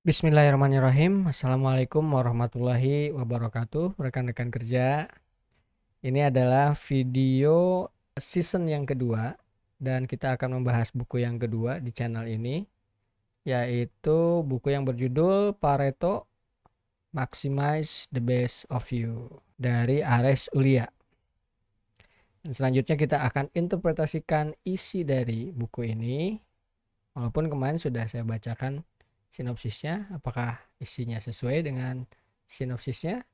Bismillahirrahmanirrahim. Assalamualaikum warahmatullahi wabarakatuh. Rekan-rekan kerja, ini adalah video season yang kedua dan kita akan membahas buku yang kedua di channel ini, yaitu buku yang berjudul Pareto Maximize the Best of You dari Ares Ulia. Dan selanjutnya kita akan interpretasikan isi dari buku ini, walaupun kemarin sudah saya bacakan sinopsisnya, apakah isinya sesuai dengan sinopsisnya.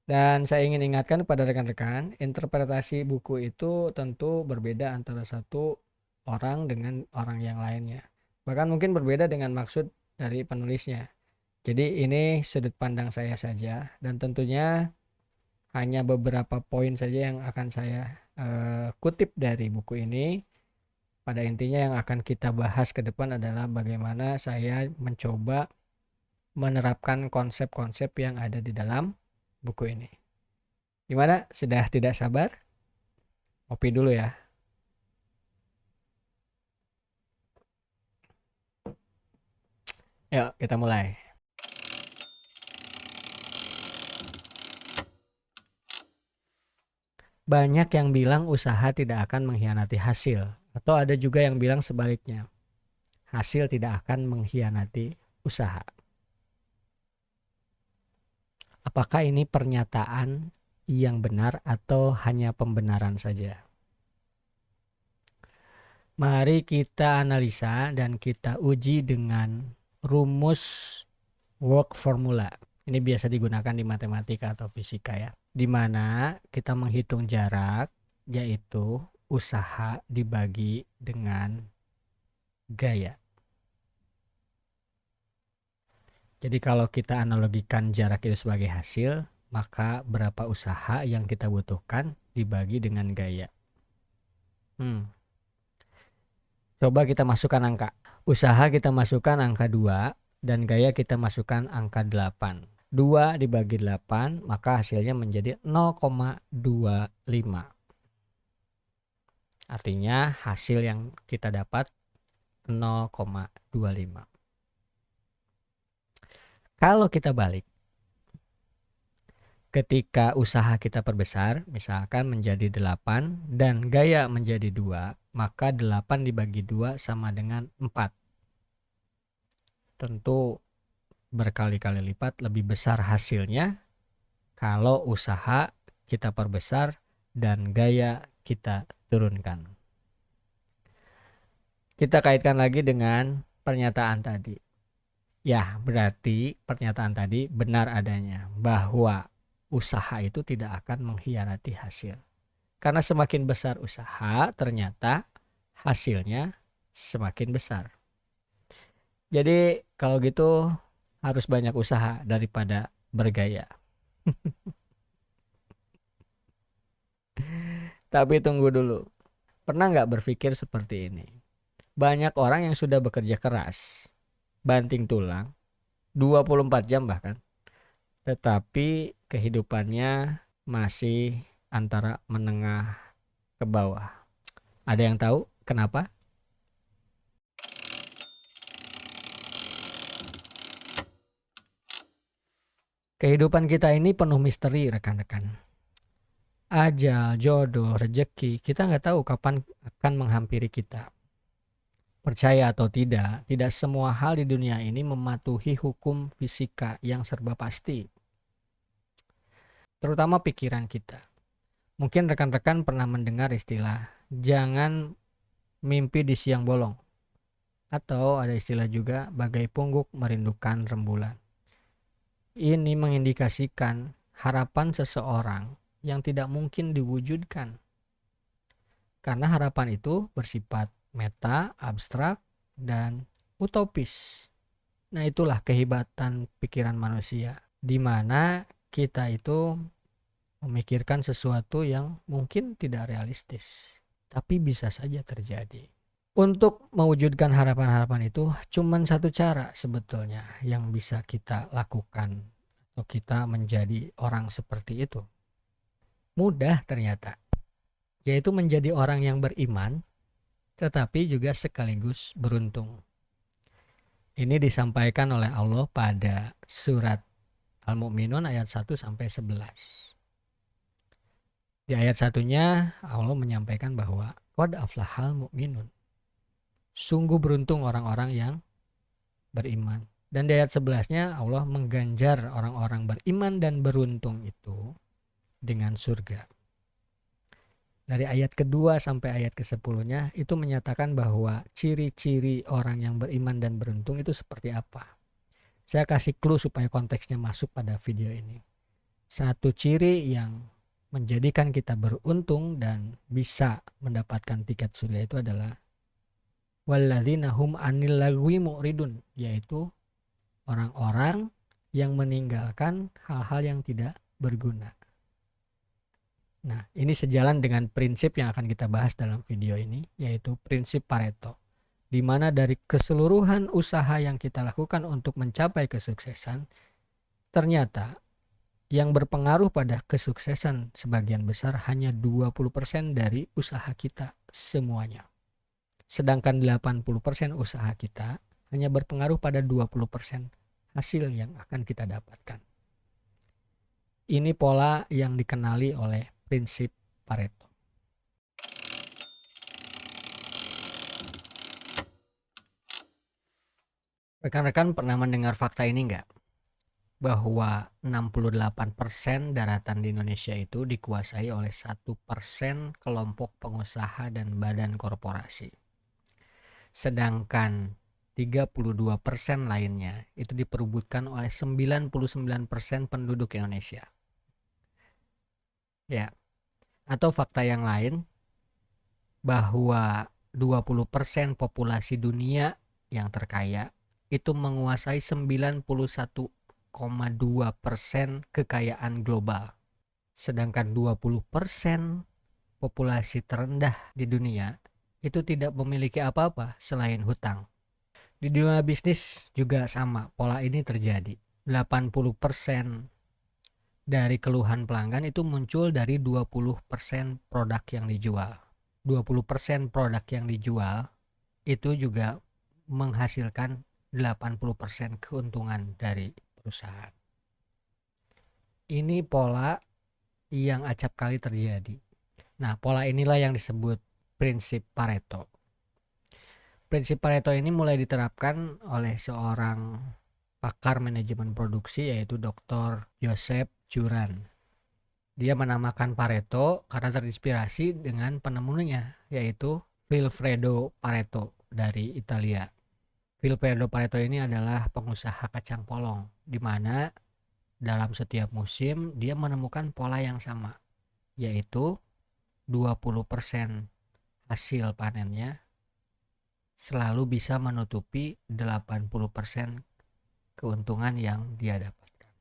Dan saya ingin ingatkan kepada rekan-rekan, interpretasi buku itu tentu berbeda antara satu orang dengan orang yang lainnya. Bahkan mungkin berbeda dengan maksud dari penulisnya. Jadi ini sudut pandang saya saja, dan tentunya hanya beberapa poin saja yang akan saya kutip dari buku ini. Pada intinya yang akan kita bahas ke depan adalah bagaimana saya mencoba menerapkan konsep-konsep yang ada di dalam buku ini. Gimana? Sudah tidak sabar? Kopi dulu ya. Yuk, kita mulai. Banyak yang bilang usaha tidak akan mengkhianati hasil, atau ada juga yang bilang sebaliknya. Hasil tidak akan mengkhianati usaha. Apakah ini pernyataan yang benar atau hanya pembenaran saja? Mari kita analisa dan kita uji dengan rumus work formula. Ini biasa digunakan di matematika atau fisika ya. Di mana kita menghitung jarak, yaitu usaha dibagi dengan gaya. Jadi kalau kita analogikan jarak itu sebagai hasil, maka berapa usaha yang kita butuhkan dibagi dengan gaya. Coba kita masukkan angka. Usaha kita masukkan angka 2 dan gaya kita masukkan angka 8. 2 dibagi 8 maka hasilnya menjadi 0,25. Artinya hasil yang kita dapat 0,25. Kalau kita balik, ketika usaha kita perbesar, misalkan menjadi 8 dan gaya menjadi 2, maka 8 dibagi 2 sama dengan 4. Tentu berkali-kali lipat lebih besar hasilnya kalau usaha kita perbesar dan gaya kita turunkan. Kita kaitkan lagi dengan pernyataan tadi. Ya, berarti pernyataan tadi benar adanya bahwa usaha itu tidak akan mengkhianati hasil. Karena semakin besar usaha, ternyata hasilnya semakin besar. Jadi kalau gitu harus banyak usaha daripada bergaya. Tapi tunggu dulu. Pernah nggak berpikir seperti ini? Banyak orang yang sudah bekerja keras, banting tulang, 24 jam bahkan, tetapi kehidupannya masih antara menengah ke bawah. Ada yang tahu kenapa? Kehidupan kita ini penuh misteri, rekan-rekan. Ajal, jodoh, rezeki, kita nggak tahu kapan akan menghampiri kita. Percaya atau tidak semua hal di dunia ini mematuhi hukum fisika yang serba pasti. Terutama pikiran kita. Mungkin rekan-rekan pernah mendengar istilah jangan mimpi di siang bolong. Atau ada istilah juga bagai pungguk merindukan rembulan. Ini mengindikasikan harapan seseorang yang tidak mungkin diwujudkan. Karena harapan itu bersifat meta, abstrak, dan utopis. Nah, itulah kehebatan pikiran manusia, di mana kita itu memikirkan sesuatu yang mungkin tidak realistis, tapi bisa saja terjadi. Untuk mewujudkan harapan-harapan itu cuman satu cara sebetulnya yang bisa kita lakukan atau kita menjadi orang seperti itu. Mudah ternyata, yaitu menjadi orang yang beriman tetapi juga sekaligus beruntung. Ini disampaikan oleh Allah pada surat Al-Mu'minun ayat 1 sampai 11. Di ayat satunya Allah menyampaikan bahwa qad aflahal mu'minun. Sungguh beruntung orang-orang yang beriman. Dan di ayat 11-nya Allah mengganjar orang-orang beriman dan beruntung itu dengan surga. Dari ayat kedua sampai ayat ke-10-nya itu menyatakan bahwa ciri-ciri orang yang beriman dan beruntung itu seperti apa. Saya kasih clue supaya konteksnya masuk pada video ini. Satu ciri yang menjadikan kita beruntung dan bisa mendapatkan tiket surga itu adalah walladzina hum anil lagwi mu'ridun, yaitu orang-orang yang meninggalkan hal-hal yang tidak berguna. Nah, ini sejalan dengan prinsip yang akan kita bahas dalam video ini, yaitu prinsip Pareto, di mana dari keseluruhan usaha yang kita lakukan untuk mencapai kesuksesan, ternyata yang berpengaruh pada kesuksesan sebagian besar hanya 20% dari usaha kita semuanya. Sedangkan 80% usaha kita hanya berpengaruh pada 20% hasil yang akan kita dapatkan. Ini pola yang dikenali oleh prinsip Pareto. Rekan-rekan pernah mendengar fakta ini enggak? Bahwa 68% daratan di Indonesia itu dikuasai oleh 1% kelompok pengusaha dan badan korporasi. Sedangkan 32% lainnya itu diperebutkan oleh 99% penduduk Indonesia. Ya. Atau fakta yang lain bahwa 20% populasi dunia yang terkaya itu menguasai 91,2% kekayaan global. Sedangkan 20% populasi terendah di dunia itu tidak memiliki apa-apa selain hutang. Di dunia bisnis juga sama, pola ini terjadi. 80% dari keluhan pelanggan itu muncul dari 20% produk yang dijual. 20% produk yang dijual itu juga menghasilkan 80% keuntungan dari perusahaan. Ini pola yang acap kali terjadi. Nah, pola inilah yang disebut prinsip Pareto. Prinsip Pareto ini mulai diterapkan oleh seorang pakar manajemen produksi yaitu Dr. Joseph Juran. Dia menamakan Pareto karena terinspirasi dengan penemunya yaitu Vilfredo Pareto dari Italia. Vilfredo Pareto ini adalah pengusaha kacang polong di mana dalam setiap musim dia menemukan pola yang sama yaitu 20% hasil panennya selalu bisa menutupi 80% keuntungan yang dia dapatkan.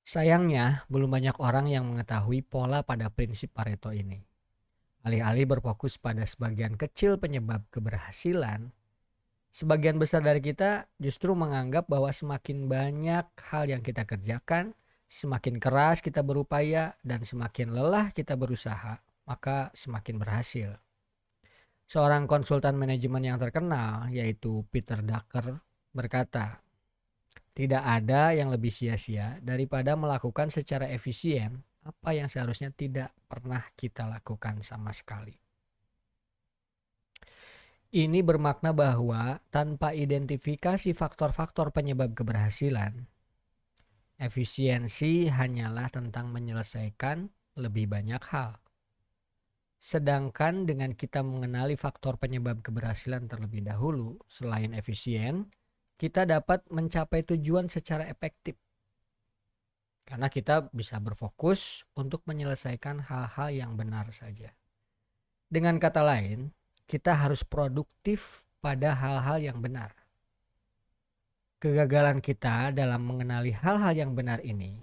Sayangnya, belum banyak orang yang mengetahui pola pada prinsip Pareto ini. Alih-alih berfokus pada sebagian kecil penyebab keberhasilan, sebagian besar dari kita justru menganggap bahwa semakin banyak hal yang kita kerjakan, semakin keras kita berupaya, dan semakin lelah kita berusaha, maka semakin berhasil. Seorang konsultan manajemen yang terkenal, yaitu Peter Drucker, berkata, "Tidak ada yang lebih sia-sia daripada melakukan secara efisien apa yang seharusnya tidak pernah kita lakukan sama sekali." Ini bermakna bahwa tanpa identifikasi faktor-faktor penyebab keberhasilan, efisiensi hanyalah tentang menyelesaikan lebih banyak hal. Sedangkan dengan kita mengenali faktor penyebab keberhasilan terlebih dahulu, selain efisien, kita dapat mencapai tujuan secara efektif. Karena kita bisa berfokus untuk menyelesaikan hal-hal yang benar saja. Dengan kata lain, kita harus produktif pada hal-hal yang benar. Kegagalan kita dalam mengenali hal-hal yang benar ini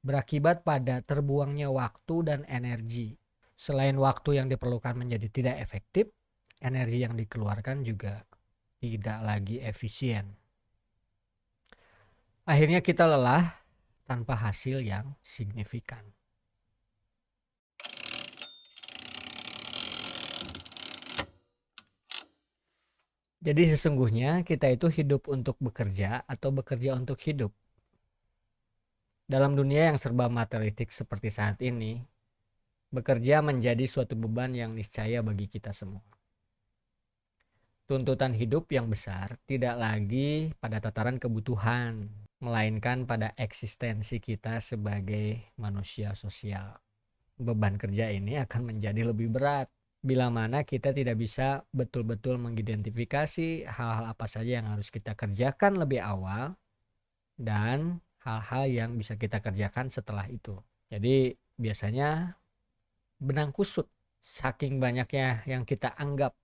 berakibat pada terbuangnya waktu dan energi. Selain waktu yang diperlukan menjadi tidak efektif, energi yang dikeluarkan juga tidak lagi efisien. Akhirnya kita lelah tanpa hasil yang signifikan. Jadi sesungguhnya kita itu hidup untuk bekerja atau bekerja untuk hidup. Dalam dunia yang serba materialistik seperti saat ini, bekerja menjadi suatu beban yang niscaya bagi kita semua. Tuntutan hidup yang besar tidak lagi pada tataran kebutuhan, melainkan pada eksistensi kita sebagai manusia sosial. Beban kerja ini akan menjadi lebih berat bila mana kita tidak bisa betul-betul mengidentifikasi hal-hal apa saja yang harus kita kerjakan lebih awal dan hal-hal yang bisa kita kerjakan setelah itu. Jadi biasanya benang kusut saking banyaknya yang kita anggap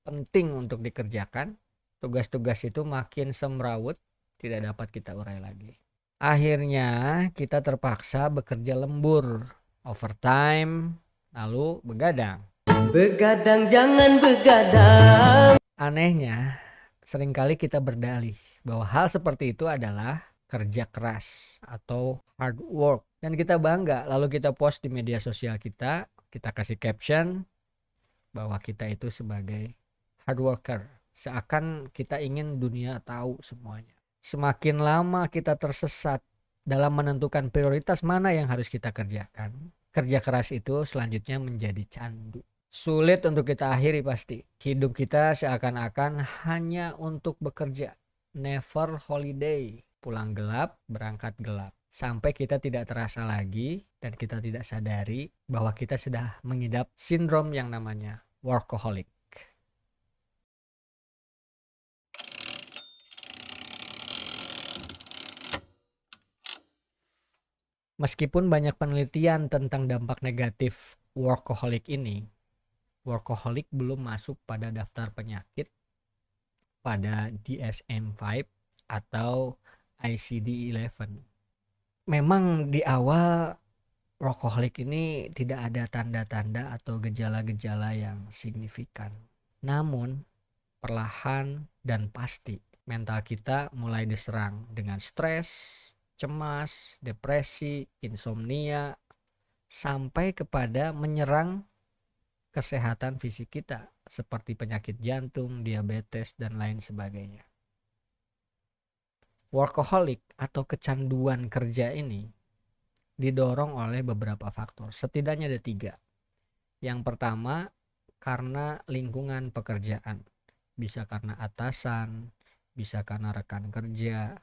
penting untuk dikerjakan, tugas-tugas itu makin semrawut, tidak dapat kita urai lagi. Akhirnya kita terpaksa bekerja lembur, overtime, lalu begadang. Begadang jangan begadang. Anehnya, seringkali kita berdalih bahwa hal seperti itu adalah kerja keras atau hard work. Dan kita bangga, lalu kita post di media sosial kita kasih caption bahwa kita itu sebagai hard worker. Seakan kita ingin dunia tahu semuanya. Semakin lama kita tersesat dalam menentukan prioritas mana yang harus kita kerjakan, kerja keras itu selanjutnya menjadi candu. Sulit untuk kita akhiri pasti. Hidup kita seakan-akan hanya untuk bekerja. Never holiday. Pulang gelap, berangkat gelap. Sampai kita tidak terasa lagi dan kita tidak sadari bahwa kita sudah mengidap sindrom yang namanya workaholic. Meskipun banyak penelitian tentang dampak negatif workaholic ini, workaholic belum masuk pada daftar penyakit pada DSM-5 atau ICD-11. Memang di awal workaholic ini tidak ada tanda-tanda atau gejala-gejala yang signifikan. Namun perlahan dan pasti mental kita mulai diserang dengan stres, cemas, depresi, insomnia, sampai kepada menyerang kesehatan fisik kita seperti penyakit jantung, diabetes, dan lain sebagainya. Workaholic atau kecanduan kerja ini didorong oleh beberapa faktor, setidaknya ada 3. Yang pertama, karena lingkungan pekerjaan. Bisa karena atasan, bisa karena rekan kerja,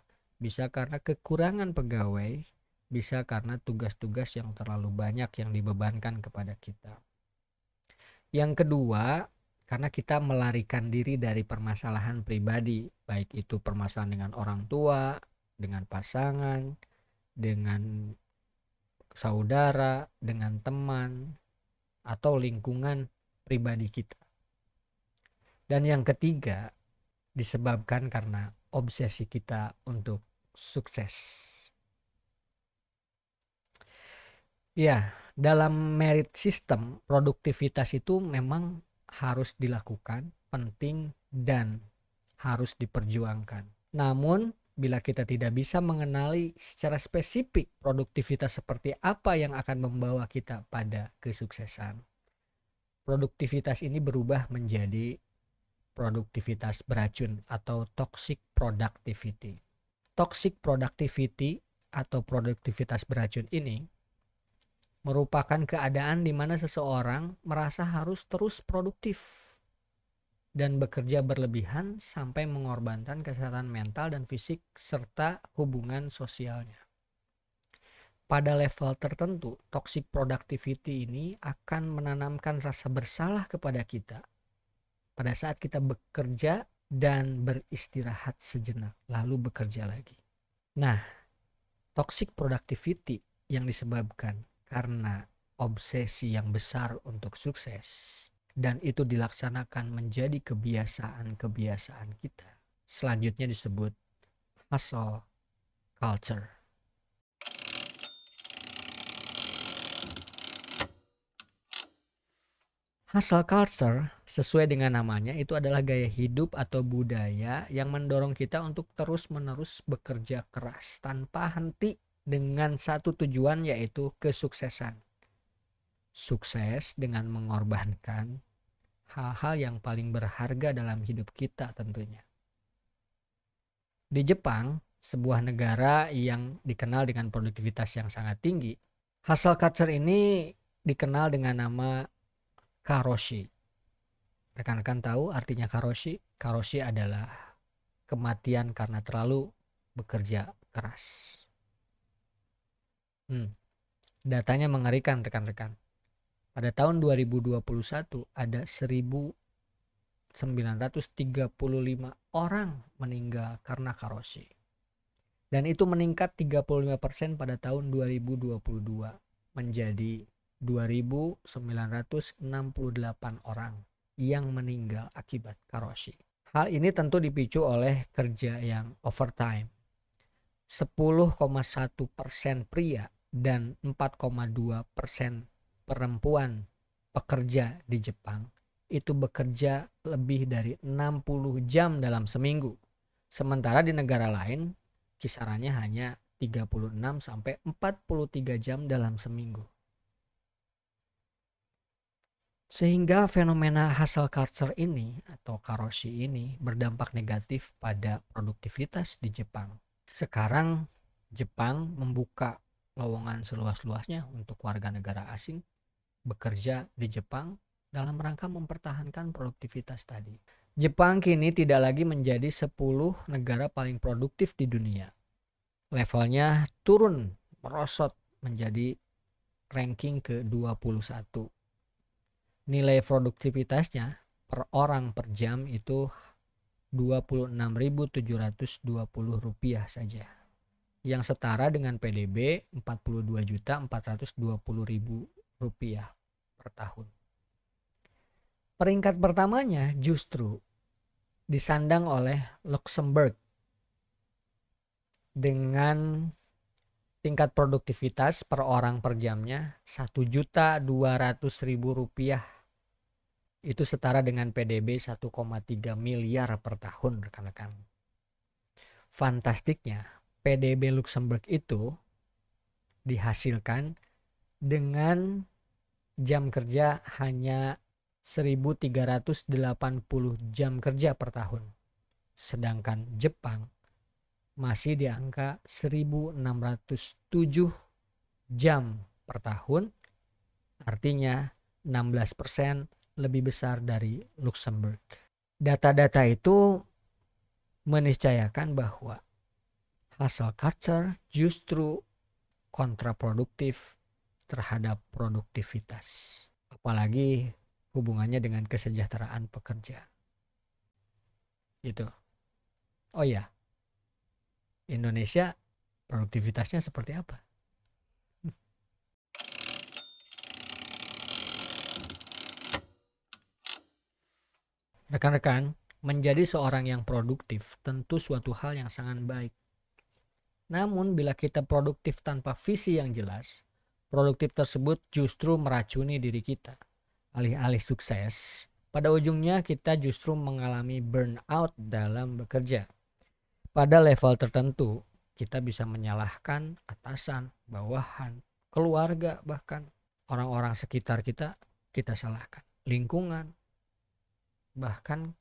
bisa karena kekurangan pegawai, bisa karena tugas-tugas yang terlalu banyak yang dibebankan kepada kita. Yang kedua, karena kita melarikan diri dari permasalahan pribadi, baik itu permasalahan dengan orang tua, dengan pasangan, dengan saudara, dengan teman, atau lingkungan pribadi kita. Dan yang ketiga, disebabkan karena obsesi kita untuk sukses. Ya, dalam merit system, produktivitas itu memang harus dilakukan, penting dan harus diperjuangkan. Namun, bila kita tidak bisa mengenali secara spesifik produktivitas seperti apa yang akan membawa kita pada kesuksesan, produktivitas ini berubah menjadi produktivitas beracun atau toxic productivity. Toxic productivity atau produktivitas beracun ini merupakan keadaan di mana seseorang merasa harus terus produktif dan bekerja berlebihan sampai mengorbankan kesehatan mental dan fisik serta hubungan sosialnya. Pada level tertentu, toxic productivity ini akan menanamkan rasa bersalah kepada kita pada saat kita bekerja dan beristirahat sejenak, lalu bekerja lagi. Nah, toxic productivity yang disebabkan karena obsesi yang besar untuk sukses, dan itu dilaksanakan menjadi kebiasaan-kebiasaan kita, selanjutnya disebut hustle culture. Hustle culture sesuai dengan namanya itu adalah gaya hidup atau budaya yang mendorong kita untuk terus-menerus bekerja keras tanpa henti dengan satu tujuan, yaitu kesuksesan. Sukses dengan mengorbankan hal-hal yang paling berharga dalam hidup kita tentunya. Di Jepang, sebuah negara yang dikenal dengan produktivitas yang sangat tinggi, hustle culture ini dikenal dengan nama karoshi. Rekan-rekan tahu artinya karoshi? Karoshi adalah kematian karena terlalu bekerja keras. Datanya mengerikan rekan-rekan. Pada tahun 2021 ada 1935 orang meninggal karena karoshi. Dan itu meningkat 35% pada tahun 2022 menjadi 2.968 orang yang meninggal akibat karoshi. Hal ini tentu dipicu oleh kerja yang overtime. 10,1% pria dan 4,2% perempuan pekerja di Jepang itu bekerja lebih dari 60 jam dalam seminggu. Sementara di negara lain kisarannya hanya 36 sampai 43 jam dalam seminggu. Sehingga fenomena hustle culture ini atau karoshi ini berdampak negatif pada produktivitas di Jepang. Sekarang Jepang membuka lowongan seluas-luasnya untuk warga negara asing bekerja di Jepang dalam rangka mempertahankan produktivitas tadi. Jepang kini tidak lagi menjadi 10 negara paling produktif di dunia. Levelnya turun merosot menjadi ranking ke-21. Nilai produktivitasnya per orang per jam itu Rp26.720 saja, yang setara dengan PDB Rp42.420.000 per tahun. Peringkat pertamanya justru disandang oleh Luxembourg dengan tingkat produktivitas per orang per jamnya Rp1.200.000. Itu setara dengan PDB 1,3 miliar per tahun, rekan-rekan. Fantastiknya, PDB Luxembourg itu dihasilkan dengan jam kerja hanya 1.380 jam kerja per tahun. Sedangkan Jepang masih di angka 1.607 jam per tahun, artinya 16% lebih besar dari Luxembourg. Data-data itu meniscayakan bahwa hustle culture justru kontraproduktif terhadap produktivitas, apalagi hubungannya dengan kesejahteraan pekerja. Gitu. Oh ya, Indonesia produktivitasnya seperti apa? Rekan-rekan, menjadi seorang yang produktif tentu suatu hal yang sangat baik. Namun bila kita produktif tanpa visi yang jelas, produktif tersebut justru meracuni diri kita. Alih-alih sukses, pada ujungnya kita justru mengalami burnout dalam bekerja. Pada level tertentu, kita bisa menyalahkan atasan, bawahan, keluarga, bahkan orang-orang sekitar kita salahkan. Lingkungan, bahkan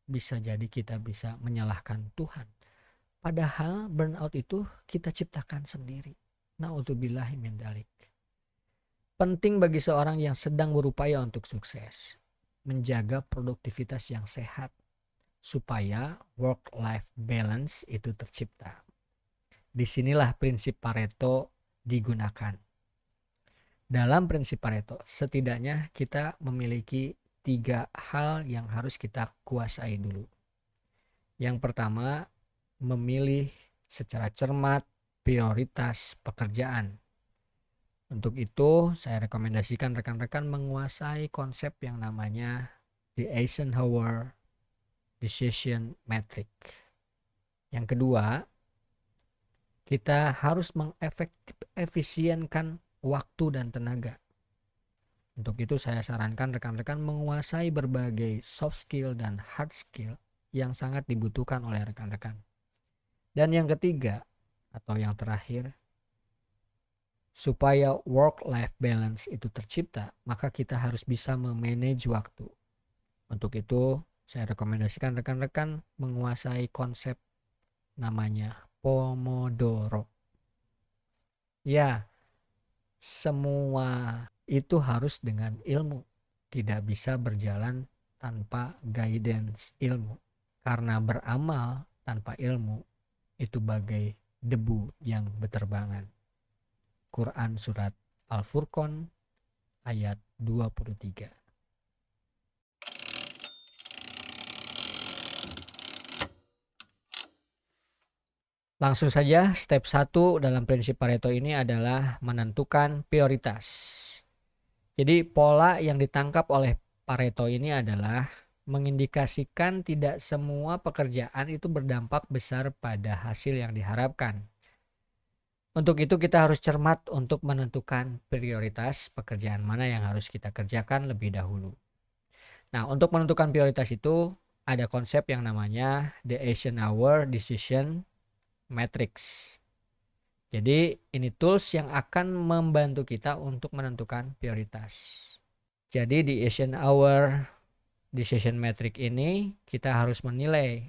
bisa jadi kita bisa menyalahkan Tuhan. Padahal burnout itu kita ciptakan sendiri. Na'udzubillahi min dzalik. Penting bagi seorang yang sedang berupaya untuk sukses menjaga produktivitas yang sehat supaya work-life balance itu tercipta. Disinilah prinsip Pareto digunakan. Dalam prinsip Pareto, setidaknya kita memiliki 3 hal yang harus kita kuasai dulu. Yang pertama, memilih secara cermat prioritas pekerjaan. Untuk itu, saya rekomendasikan rekan-rekan menguasai konsep yang namanya the Eisenhower Decision Matrix. Yang kedua, kita harus mengefisienkan waktu dan tenaga. Untuk itu saya sarankan rekan-rekan menguasai berbagai soft skill dan hard skill yang sangat dibutuhkan oleh rekan-rekan. Dan yang ketiga atau yang terakhir, supaya work-life balance itu tercipta, maka kita harus bisa memanage waktu. Untuk itu, saya rekomendasikan rekan-rekan menguasai konsep namanya Pomodoro. Ya, semua itu harus dengan ilmu. Tidak bisa berjalan tanpa guidance ilmu. Karena beramal tanpa ilmu itu bagai debu yang berterbangan. Quran Surat Al-Furqan ayat 23. Langsung saja, step 1 dalam prinsip Pareto ini adalah menentukan prioritas. Jadi pola yang ditangkap oleh Pareto ini adalah mengindikasikan tidak semua pekerjaan itu berdampak besar pada hasil yang diharapkan. Untuk itu kita harus cermat untuk menentukan prioritas pekerjaan mana yang harus kita kerjakan lebih dahulu. Nah, untuk menentukan prioritas itu ada konsep yang namanya the Eisenhower Decision Matrix. Jadi ini tools yang akan membantu kita untuk menentukan prioritas. Jadi di Eisenhower Decision Matrix ini kita harus menilai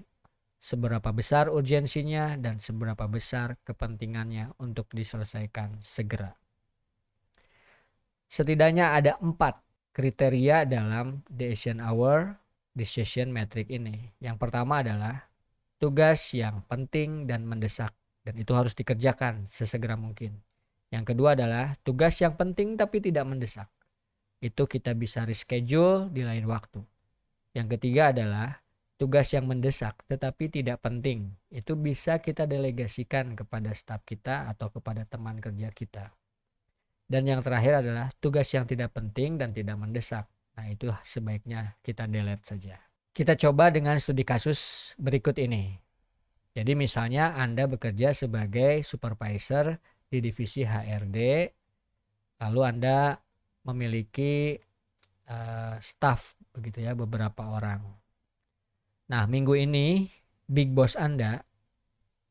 seberapa besar urgensinya dan seberapa besar kepentingannya untuk diselesaikan segera. Setidaknya ada 4 kriteria dalam the Eisenhower Decision Matrix ini. Yang pertama adalah tugas yang penting dan mendesak, dan itu harus dikerjakan sesegera mungkin. Yang kedua adalah tugas yang penting tapi tidak mendesak. Itu kita bisa reschedule di lain waktu. Yang ketiga adalah tugas yang mendesak tetapi tidak penting. Itu bisa kita delegasikan kepada staf kita atau kepada teman kerja kita. Dan yang terakhir adalah tugas yang tidak penting dan tidak mendesak. Nah, itu sebaiknya kita delete saja. Kita coba dengan studi kasus berikut ini. Jadi misalnya Anda bekerja sebagai supervisor di divisi HRD, lalu Anda memiliki staff begitu ya, beberapa orang. Nah, minggu ini big boss Anda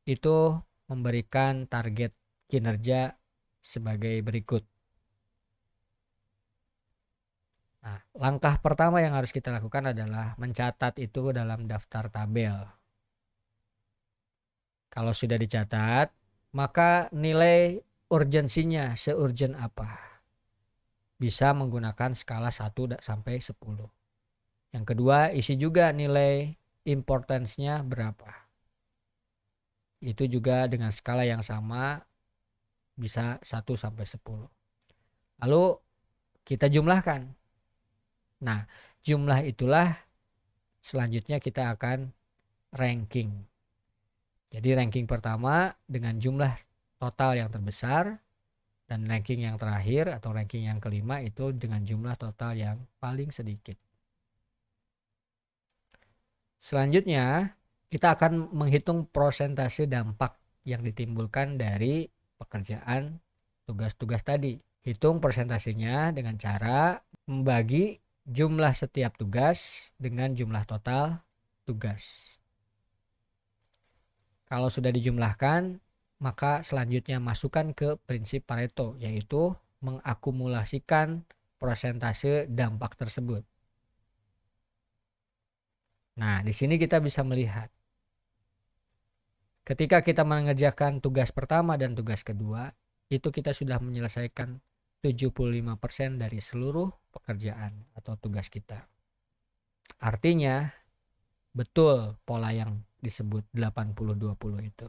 itu memberikan target kinerja sebagai berikut. Nah, langkah pertama yang harus kita lakukan adalah mencatat itu dalam daftar tabel. Kalau sudah dicatat, maka nilai urgensinya seurgen apa. Bisa menggunakan skala 1 sampai 10. Yang kedua, isi juga nilai importance-nya berapa. Itu juga dengan skala yang sama, bisa 1 sampai 10. Lalu kita jumlahkan. Nah, jumlah itulah selanjutnya kita akan ranking. Jadi ranking pertama dengan jumlah total yang terbesar, dan ranking yang terakhir atau ranking yang kelima itu dengan jumlah total yang paling sedikit. Selanjutnya kita akan menghitung persentase dampak yang ditimbulkan dari pekerjaan tugas-tugas tadi. Hitung persentasenya dengan cara membagi jumlah setiap tugas dengan jumlah total tugas. Kalau sudah dijumlahkan, maka selanjutnya masukkan ke prinsip Pareto, yaitu mengakumulasikan persentase dampak tersebut. Nah, di sini kita bisa melihat ketika kita mengerjakan tugas pertama dan tugas kedua, itu kita sudah menyelesaikan 75% dari seluruh pekerjaan atau tugas kita. Artinya betul pola yang disebut 80-20 itu.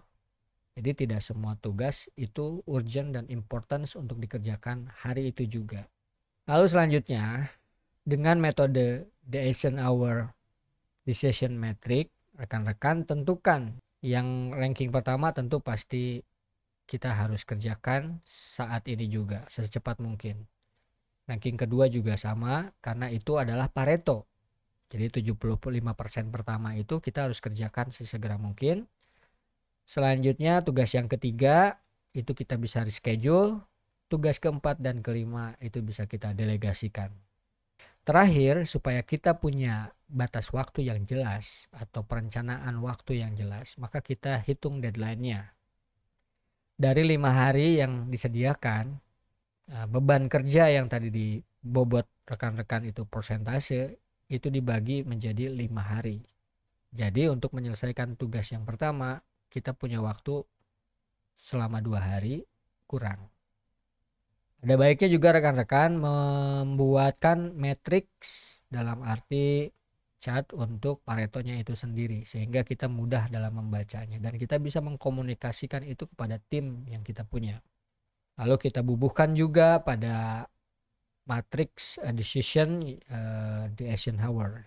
Jadi tidak semua tugas itu urgent dan importance untuk dikerjakan hari itu juga. Lalu selanjutnya, dengan metode the Eisenhower Decision Matrix, rekan-rekan tentukan yang ranking pertama tentu pasti kita harus kerjakan saat ini juga secepat mungkin. Ranking kedua juga sama karena itu adalah Pareto. Jadi 75% pertama itu kita harus kerjakan sesegera mungkin. Selanjutnya tugas yang ketiga itu kita bisa reschedule. Tugas keempat dan kelima itu bisa kita delegasikan. Terakhir, supaya kita punya batas waktu yang jelas atau perencanaan waktu yang jelas, maka kita hitung deadline-nya. Dari 5 hari yang disediakan, beban kerja yang tadi dibobot rekan-rekan itu persentase, itu dibagi menjadi 5 hari. Jadi untuk menyelesaikan tugas yang pertama, kita punya waktu selama 2 hari kurang. Ada baiknya juga rekan-rekan membuatkan matriks, dalam arti chart untuk Paretonya itu sendiri, sehingga kita mudah dalam membacanya dan kita bisa mengkomunikasikan itu kepada tim yang kita punya. Lalu kita bubuhkan juga pada matriks decision di Eisenhower.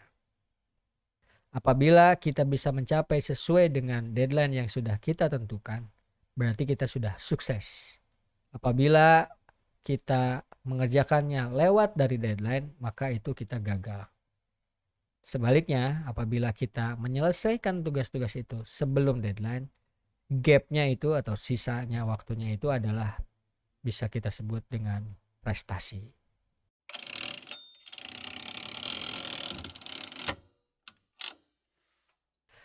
Apabila kita bisa mencapai sesuai dengan deadline yang sudah kita tentukan, berarti kita sudah sukses. Apabila kita mengerjakannya lewat dari deadline, maka itu kita gagal. Sebaliknya, apabila kita menyelesaikan tugas-tugas itu sebelum deadline, gapnya itu atau sisanya waktunya itu adalah bisa kita sebut dengan prestasi.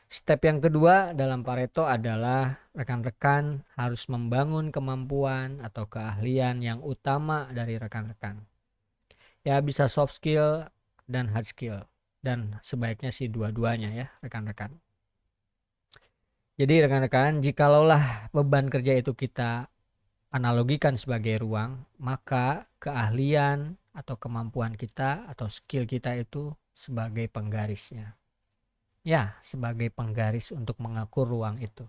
Step yang kedua dalam Pareto adalah rekan-rekan harus membangun kemampuan atau keahlian yang utama dari rekan-rekan. Ya, bisa soft skill dan hard skill, dan sebaiknya sih dua-duanya ya rekan-rekan. Jadi rekan-rekan, jikalaulah beban kerja itu kita analogikan sebagai ruang, maka keahlian atau kemampuan kita atau skill kita itu sebagai penggarisnya. Ya, sebagai penggaris untuk mengatur ruang itu.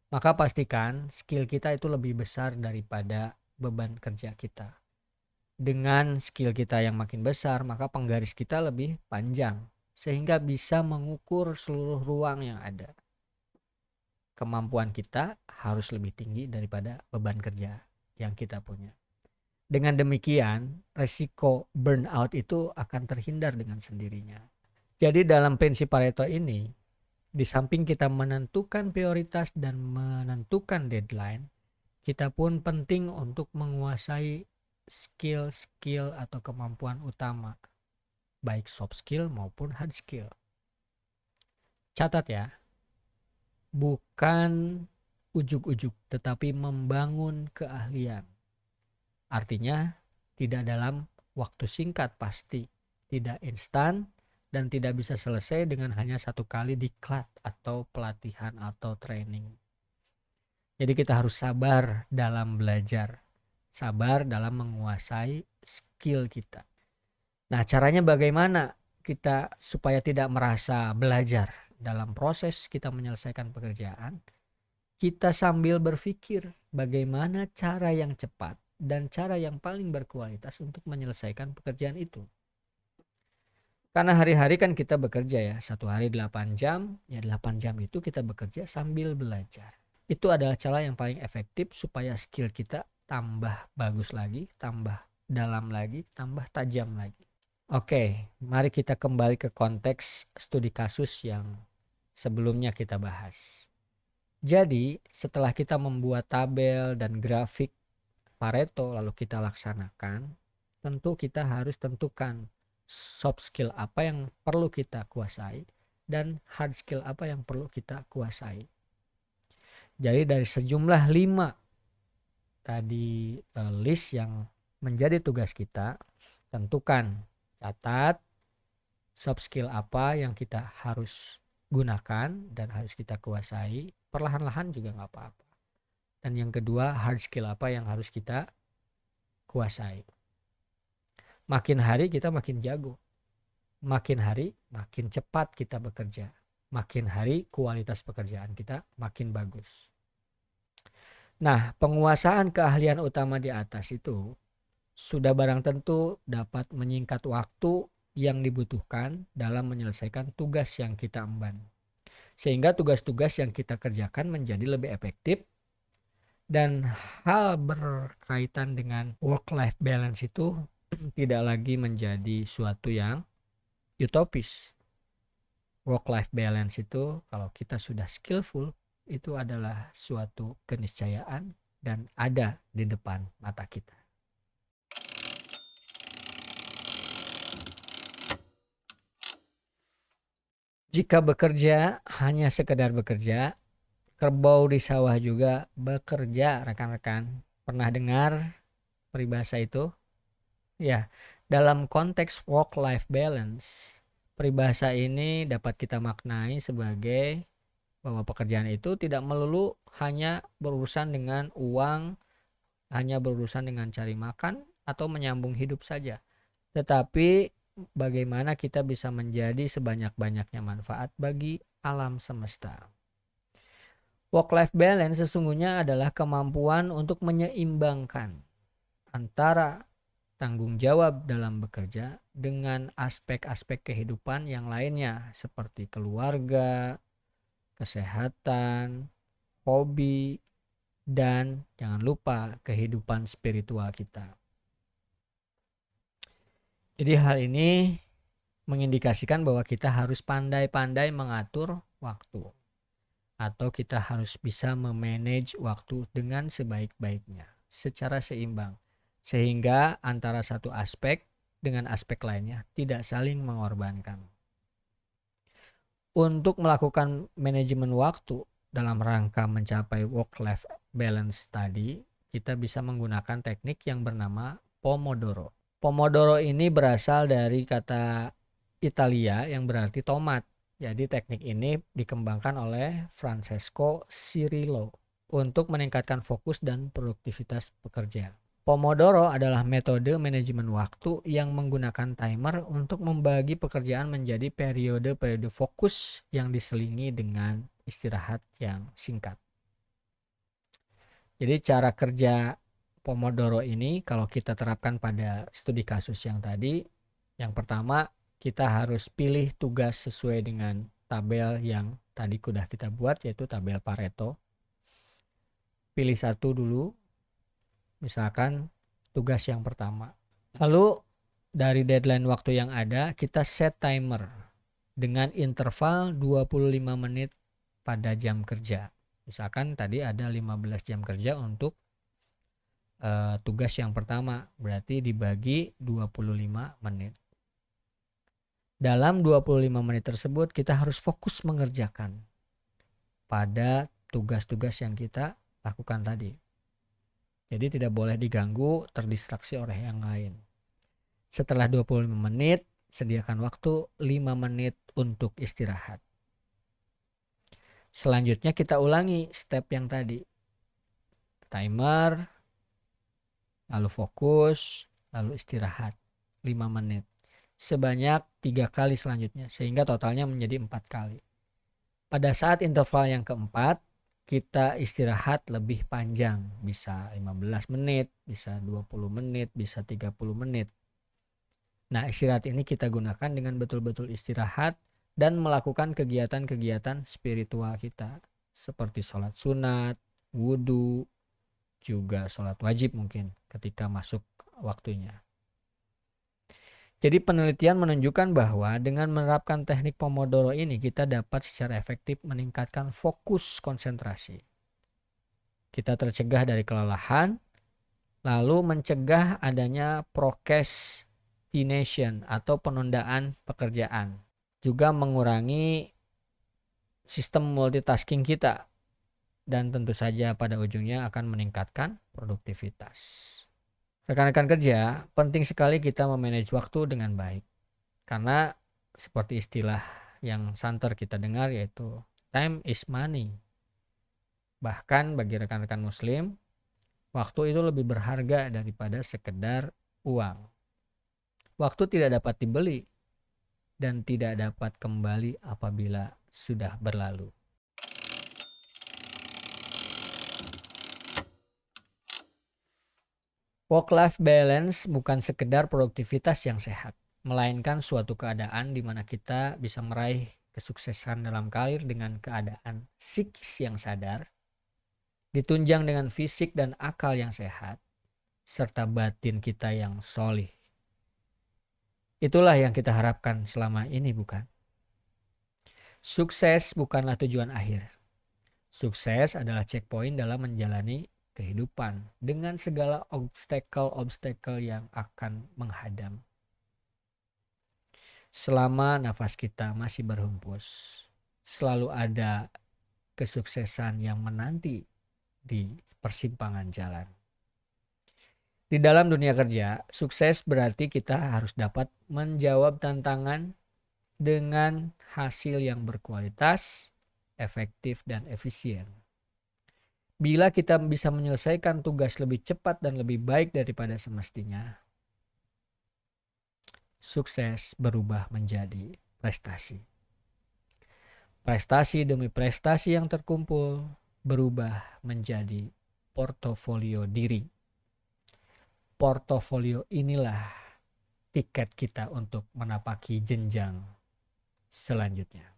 Maka pastikan skill kita itu lebih besar daripada beban kerja kita. Dengan skill kita yang makin besar, maka penggaris kita lebih panjang, sehingga bisa mengukur seluruh ruang yang ada. Kemampuan kita harus lebih tinggi daripada beban kerja yang kita punya. Dengan demikian, resiko burnout itu akan terhindar dengan sendirinya. Jadi dalam prinsip Pareto ini, di samping kita menentukan prioritas dan menentukan deadline, kita pun penting untuk menguasai skill-skill atau kemampuan utama, baik soft skill maupun hard skill. Catat ya, bukan ujuk-ujuk, tetapi membangun keahlian. Artinya tidak dalam waktu singkat pasti, tidak instan, dan tidak bisa selesai dengan hanya satu kali diklat atau pelatihan atau training. Jadi kita harus sabar dalam belajar, sabar dalam menguasai skill kita. Nah, caranya bagaimana kita supaya tidak merasa belajar dalam proses kita menyelesaikan pekerjaan? Kita sambil berpikir bagaimana cara yang cepat dan cara yang paling berkualitas untuk menyelesaikan pekerjaan itu. Karena hari-hari kan kita bekerja ya, satu hari 8 jam, ya 8 jam itu kita bekerja sambil belajar. Itu adalah cara yang paling efektif supaya skill kita tambah bagus lagi, tambah dalam lagi, tambah tajam lagi. Oke, mari kita kembali ke konteks studi kasus yang sebelumnya kita bahas. Jadi setelah kita membuat tabel dan grafik Pareto lalu kita laksanakan, tentu kita harus tentukan soft skill apa yang perlu kita kuasai dan hard skill apa yang perlu kita kuasai. Jadi dari sejumlah 5 tadi list yang menjadi tugas kita, tentukan, catat soft skill apa yang kita harus gunakan dan harus kita kuasai, perlahan-lahan juga nggak apa-apa. Dan yang kedua, hard skill apa yang harus kita kuasai. Makin hari kita makin jago, makin hari makin cepat kita bekerja, makin hari kualitas pekerjaan kita makin bagus. Nah, penguasaan keahlian utama di atas itu sudah barang tentu dapat menyingkat waktu yang dibutuhkan dalam menyelesaikan tugas yang kita emban. Sehingga tugas-tugas yang kita kerjakan menjadi lebih efektif, dan hal berkaitan dengan work-life balance itu tidak lagi menjadi suatu yang utopis. Work-life balance itu kalau kita sudah skillful, itu adalah suatu keniscayaan dan ada di depan mata kita. Jika bekerja hanya sekedar bekerja, kerbau di sawah juga bekerja, rekan-rekan. Pernah dengar peribahasa itu? Ya, dalam konteks work-life balance, Peribahasa ini dapat kita maknai sebagai bahwa pekerjaan itu tidak melulu hanya berurusan dengan uang, hanya berurusan dengan cari makan atau menyambung hidup saja. Tetapi bagaimana kita bisa menjadi sebanyak-banyaknya manfaat bagi alam semesta. Work-life balance sesungguhnya adalah kemampuan untuk menyeimbangkan antara tanggung jawab dalam bekerja dengan aspek-aspek kehidupan yang lainnya seperti keluarga, kesehatan, hobi, dan jangan lupa kehidupan spiritual kita. Jadi hal ini mengindikasikan bahwa kita harus pandai-pandai mengatur waktu, atau kita harus bisa memanage waktu dengan sebaik-baiknya secara seimbang, sehingga antara satu aspek dengan aspek lainnya tidak saling mengorbankan. Untuk melakukan manajemen waktu dalam rangka mencapai work-life balance tadi, kita bisa menggunakan teknik yang bernama Pomodoro. Pomodoro ini berasal dari kata Italia yang berarti tomat. Jadi teknik ini dikembangkan oleh Francesco Cirillo untuk meningkatkan fokus dan produktivitas pekerja. Pomodoro adalah metode manajemen waktu yang menggunakan timer untuk membagi pekerjaan menjadi periode-periode fokus yang diselingi dengan istirahat yang singkat. Jadi cara kerja Pomodoro ini kalau kita terapkan pada studi kasus yang tadi, yang pertama kita harus pilih tugas sesuai dengan tabel yang tadi sudah kita buat, yaitu tabel Pareto. Pilih satu dulu, misalkan tugas yang pertama. Lalu dari deadline waktu yang ada, kita set timer dengan interval 25 menit pada jam kerja. Misalkan tadi ada 15 jam kerja untuk tugas yang pertama, berarti dibagi 25 menit. Dalam 25 menit tersebut kita harus fokus mengerjakan pada tugas-tugas yang kita lakukan tadi. Jadi tidak boleh diganggu, terdistraksi oleh yang lain. Setelah 25 menit, sediakan waktu 5 menit untuk istirahat. Selanjutnya kita ulangi step yang tadi. Timer, lalu fokus, lalu istirahat 5 menit. Sebanyak 3 kali selanjutnya, sehingga totalnya menjadi 4 kali. Pada saat interval yang keempat, kita istirahat lebih panjang, bisa 15 menit, bisa 20 menit, bisa 30 menit. Nah, istirahat ini kita gunakan dengan betul-betul istirahat dan melakukan kegiatan-kegiatan spiritual kita, seperti sholat sunat, wudhu, juga sholat wajib mungkin ketika masuk waktunya. Jadi penelitian menunjukkan bahwa dengan menerapkan teknik Pomodoro ini kita dapat secara efektif meningkatkan fokus konsentrasi. Kita tercegah dari kelelahan, lalu mencegah adanya procrastination atau penundaan pekerjaan. Juga mengurangi sistem multitasking kita dan tentu saja pada ujungnya akan meningkatkan produktivitas. Rekan-rekan kerja, penting sekali kita memanage waktu dengan baik. Karena seperti istilah yang santer kita dengar yaitu time is money. Bahkan bagi rekan-rekan muslim, waktu itu lebih berharga daripada sekedar uang. Waktu tidak dapat dibeli dan tidak dapat kembali apabila sudah berlalu. Work-life balance bukan sekedar produktivitas yang sehat, melainkan suatu keadaan di mana kita bisa meraih kesuksesan dalam karir dengan keadaan psikis yang sadar, ditunjang dengan fisik dan akal yang sehat, serta batin kita yang solih. Itulah yang kita harapkan selama ini, bukan? Sukses bukanlah tujuan akhir. Sukses adalah checkpoint dalam menjalani kehidupan dengan segala obstacle yang akan menghadang. Selama nafas kita masih berhembus, selalu ada kesuksesan yang menanti di persimpangan jalan. Di dalam dunia kerja, sukses berarti kita harus dapat menjawab tantangan dengan hasil yang berkualitas, efektif, dan efisien. Bila kita bisa menyelesaikan tugas lebih cepat dan lebih baik daripada semestinya, sukses berubah menjadi prestasi. Prestasi demi prestasi yang terkumpul berubah menjadi portofolio diri. Portofolio inilah tiket kita untuk menapaki jenjang selanjutnya.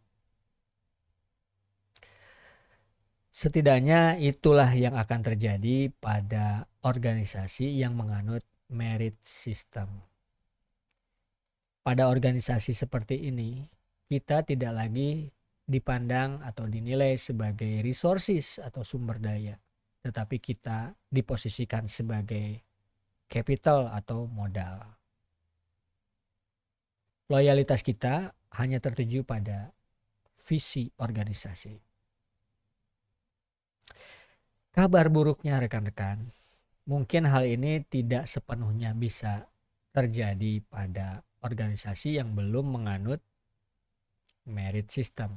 Setidaknya itulah yang akan terjadi pada organisasi yang menganut merit system. Pada organisasi seperti ini, kita tidak lagi dipandang atau dinilai sebagai resources atau sumber daya, tetapi kita diposisikan sebagai capital atau modal. Loyalitas kita hanya tertuju pada visi organisasi. Kabar buruknya rekan-rekan, mungkin hal ini tidak sepenuhnya bisa terjadi pada organisasi yang belum menganut merit system,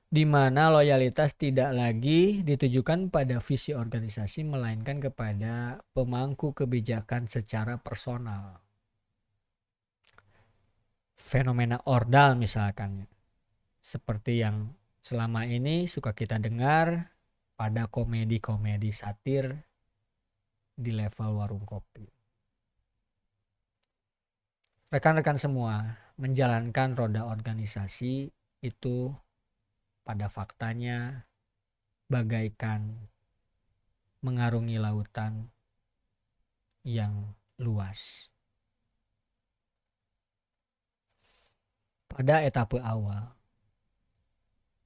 di mana loyalitas tidak lagi ditujukan pada visi organisasi melainkan kepada pemangku kebijakan secara personal. Fenomena ordal misalkan, seperti yang selama ini suka kita dengar pada komedi-komedi satir di level warung kopi. Rekan-rekan semua, menjalankan roda organisasi itu pada faktanya bagaikan mengarungi lautan yang luas. Pada etape awal,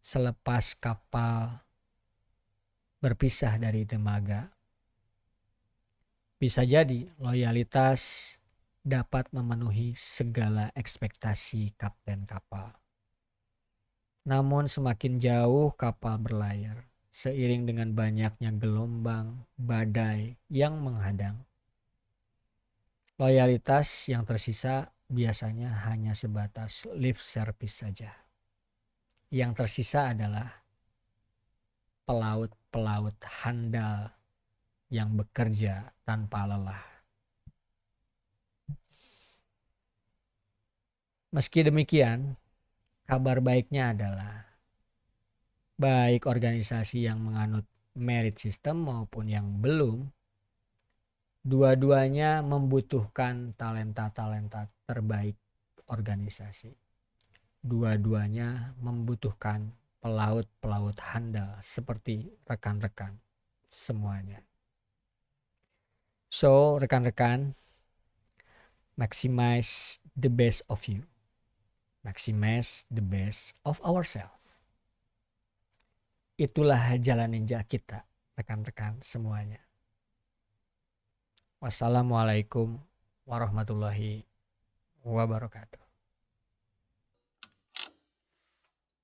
selepas kapal berpisah dari dermaga, bisa jadi loyalitas dapat memenuhi segala ekspektasi kapten kapal. Namun semakin jauh kapal berlayar, seiring dengan banyaknya gelombang, badai yang menghadang, loyalitas yang tersisa biasanya hanya sebatas lip service saja. Yang tersisa adalah pelaut-pelaut handal yang bekerja tanpa lelah. Meski demikian, kabar baiknya adalah baik organisasi yang menganut merit system maupun yang belum, dua-duanya membutuhkan talenta-talenta terbaik organisasi. Dua-duanya membutuhkan pelaut-pelaut handal seperti rekan-rekan semuanya. So, rekan-rekan, maximize the best of you. Maximize the best of ourselves. Itulah jalan ninja kita, rekan-rekan semuanya. Wassalamualaikum warahmatullahi wabarakatuh.